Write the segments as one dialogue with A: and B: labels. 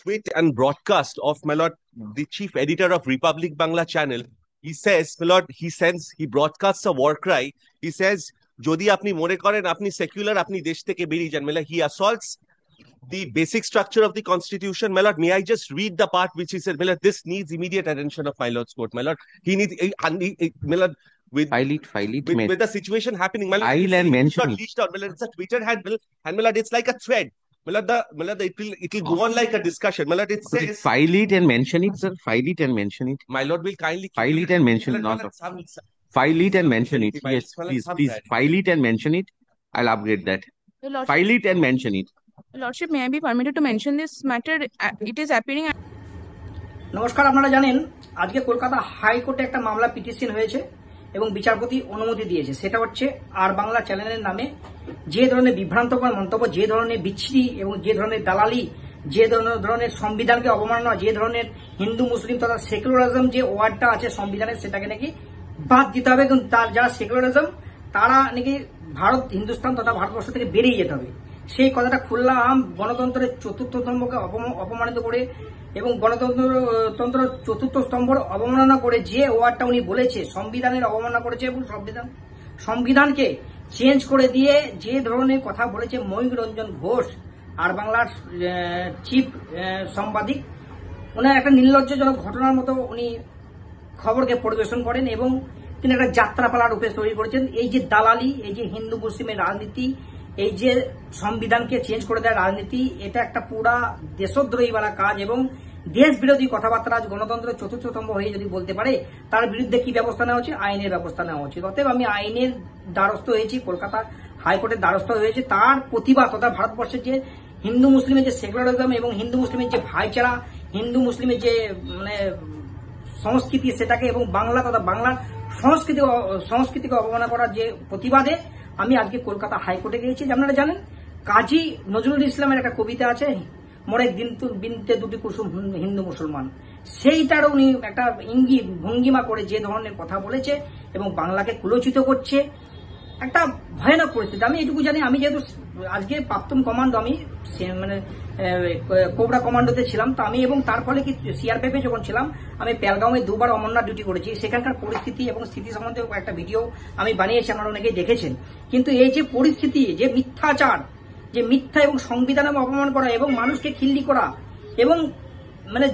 A: tweet and broadcast of my lord, the chief editor of Republic Bangla channel. He says, my lord, he broadcasts a war cry. He says, "Jodi apni more koren, apni secular, apni desh theke beriye jan." He assaults the basic structure of the constitution. My lord, may I just read the part which he said, my lord, this needs immediate attention of my lord's court. My lord, he needs, my lord, with the situation happening, my lord,
B: I'll mention it.
A: Leashed out, my lord, it's a Twitter handle, and my lord, it's like a thread. My lord, it will go on like a discussion. My lord, it says,
B: file it and mention it, sir. File it and mention it.
A: My lord will kindly
B: file it and mention it. File it and mention it. Yes, please, file it and mention it. I'll upgrade that. File it and mention it.
C: Lordship, may I be permitted to mention this matter? It is appearing.
D: নমস্কার, আপনারা জানেন আজকে কলকাতা হাইকোর্টে একটা মামলা petition হয়েছে এবং বিচারপতি অনুমতি দিয়েছে। সেটা হচ্ছে আর বাংলা চ্যানেলের নামে যে ধরনের বিভ্রান্তকর মন্তব্য, যে ধরনের বিচ্ছিরি এবং যে ধরনের দালালি, যে ধরনের সংবিধানকে অবমাননা, যে ধরনের হিন্দু মুসলিম তথা সেকুলারিজম যে ওয়ার্ডটা আছে সংবিধানের, সেটাকে নাকি বাদ দিতে হবে এবং তার যারা সেকুলারিজম তারা নাকি হিন্দুস্তান তথা ভারতবর্ষ থেকে বেরিয়ে যেতে হবে। সেই কথাটা খুললাম গণতন্ত্রের চতুর্থ স্তম্ভকে অপমানিত করে এবং গণতন্ত্র চতুর্থ স্তম্ভের অবমাননা করে যে ওয়ার্ডটা উনি বলেছে, সংবিধানের অবমাননা করেছে এবং সংবিধানকে চেঞ্জ করে দিয়ে যে ধরনের কথা বলেছে ময়ূর রঞ্জন ঘোষ, আর বাংলার চিফ সাংবাদিক, ওনার একটা নির্লজ্জজনক ঘটনার মতো উনি খবরকে পরিবেশন করেন এবং তিনি একটা যাত্রাপালা রূপে তৈরি করেছেন। এই যে দালালি, এই যে হিন্দু মুসলিমের রাজনীতি, এই যে সংবিধানকে চেঞ্জ করে দেওয়ার রাজনীতি, এটা একটা পুরা দেশদ্রোহীওয়ালা কাজ এবং দেশ বিরোধী কথাবার্তা আজ গণতন্ত্রের চতুর্থ স্তম্ভ হয়ে যদি বলতে পারে, তার বিরুদ্ধে কি ব্যবস্থা নেওয়া উচিত? আইনের ব্যবস্থা নেওয়া উচিত। অতএব আমি আইনের দ্বারস্থ হয়েছি, কলকাতা হাইকোর্টের দ্বারস্থ হয়েছে। তার প্রতিবাদ তথা ভারতবর্ষের যে হিন্দু মুসলিমের যে সেকুলারিজম এবং হিন্দু মুসলিমের যে ভাইচারা, হিন্দু মুসলিমের যে মানে সংস্কৃতি, সেটাকে এবং বাংলা তথা বাংলার সংস্কৃতিকে অবমাননা করার যে প্রতিবাদে আমি আজকে কলকাতা হাইকোর্টে গিয়েছি। আপনারা জানেন কাজী নজরুল ইসলামের একটা কবিতা আছে, মোরে বিনতে দুটি কুসুম হিন্দু মুসলমান, সেইটারও উনি একটা ভঙ্গিমা করে যে ধরনের কথা বলেছে এবং বাংলাকে কুলচিত করছে, একটা ভয়ানক পরিস্থিতি। আমি এটুকু জানি, আমি যেহেতু আজকে প্রাক্তন কমান্ডো, আমি মানে কোবরা কমান্ডোতে ছিলাম, তো আমি এবং তার ফলে কি সিআরপিএফে যখন ছিলাম আমি পেলগাঁওয়ে দুবার অমরনাথ ডিউটি করেছি। সেখানকার পরিস্থিতি এবং স্থিতি সম্বন্ধে একটা ভিডিও আমি বানিয়েছি, আপনারা অনেকেই দেখেছেন। কিন্তু এই যে পরিস্থিতি, যে মিথ্যাচার, যে মিথ্যা এবং সংবিধানের অপমান করা এবং মানুষকে খিল্লি করা এবং মানে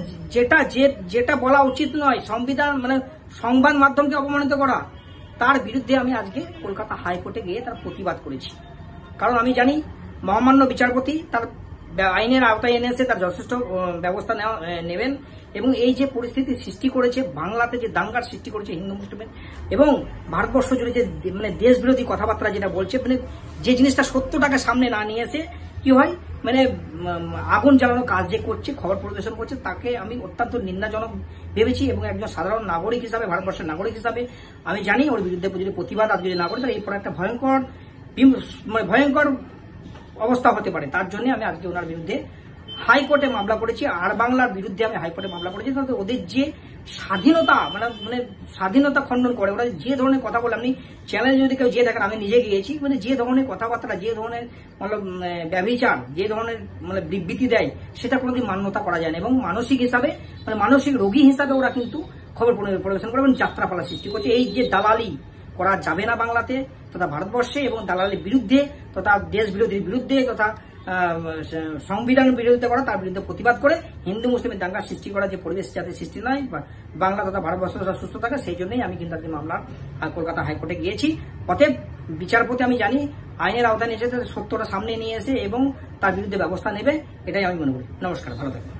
D: যেটা বলা উচিত নয়, সংবিধান মানে সংবাদ মাধ্যমকে অপমানিত করা, তার বিরুদ্ধে আমি আজকে কলকাতা হাইকোর্টে গিয়ে তার প্রতিবাদ করেছি। কারণ আমি জানি মহামান্য বিচারপতি তার আইনের আওতায় এনেছে, তার যথেষ্ট ব্যবস্থা নেবেন এবং এই যে পরিস্থিতি সৃষ্টি করেছে, বাংলাতে যে দাঙ্গার সৃষ্টি করেছে হিন্দু মুসলিমের এবং ভারতবর্ষ জুড়ে যে মানে দেশ বিরোধী কথাবার্তা যেটা বলছে, মানে যে জিনিসটা সত্যটাকে সামনে না নিয়ে এসে কি হয়, মানে আগুন জ্বালানো কাজ যে করছে, খবর পরিবেশন করছে, তাকে আমি অত্যন্ত নিন্দাজনক ভেবেছি এবং একজন সাধারণ নাগরিক হিসাবে, ভারতবর্ষের নাগরিক হিসাবে আমি জানি ওর বিরুদ্ধে যদি প্রতিবাদ আজ যদি না করে তাহলে এরপর একটা ভয়ঙ্কর অবস্থা হতে পারে। তার জন্য আমি আজকে ওনার বিরুদ্ধে হাইকোর্টে মামলা করেছি, আর বাংলার বিরুদ্ধে আমি হাইকোর্টে মামলা করেছি। তাহলে ওদের যে স্বাধীনতা মানে স্বাধীনতা খণ্ডন করে, ওরা যে ধরনের কথা বলে, আপনি চ্যানেলে যদি কেউ যে দেখেন, আমি নিজে গিয়েছি, মানে যে ধরনের কথাবার্তা, যে ধরনের মানে ব্যভিচার, যে ধরনের মানে বিবৃতি দেয়, সেটা কোনোদিন মান্যতা করা যায় না এবং মানসিক হিসাবে মানে মানসিক রোগী হিসাবে ওরা কিন্তু খবর পরিবেশন করে এবং যাত্রাপালা সৃষ্টি করছে। এই যে দালালি করা যাবে না বাংলাতে তথা ভারতবর্ষে এবং দালালির বিরুদ্ধে তথা দেশ বিরোধীর বিরুদ্ধে তথা সংবিধানের বিরোধিতা করা, তার বিরুদ্ধে প্রতিবাদ করে হিন্দু মুসলিমের দাঙ্গা সৃষ্টি করা যে পরিবেশ যাতে সৃষ্টি নয়, বাংলা তথা ভারতবর্ষ সুস্থ থাকে, সেই জন্যই আমি কিন্তু আজকে মামলা কলকাতা হাইকোর্টে গিয়েছি। অতএব বিচারপতি আমি জানি আইনের আওতায় নিয়ে এসে সত্যটা সামনে নিয়ে এসে এবং তার বিরুদ্ধে ব্যবস্থা নেবে, এটাই আমি মনে করি। নমস্কার, ভালো থাকবেন।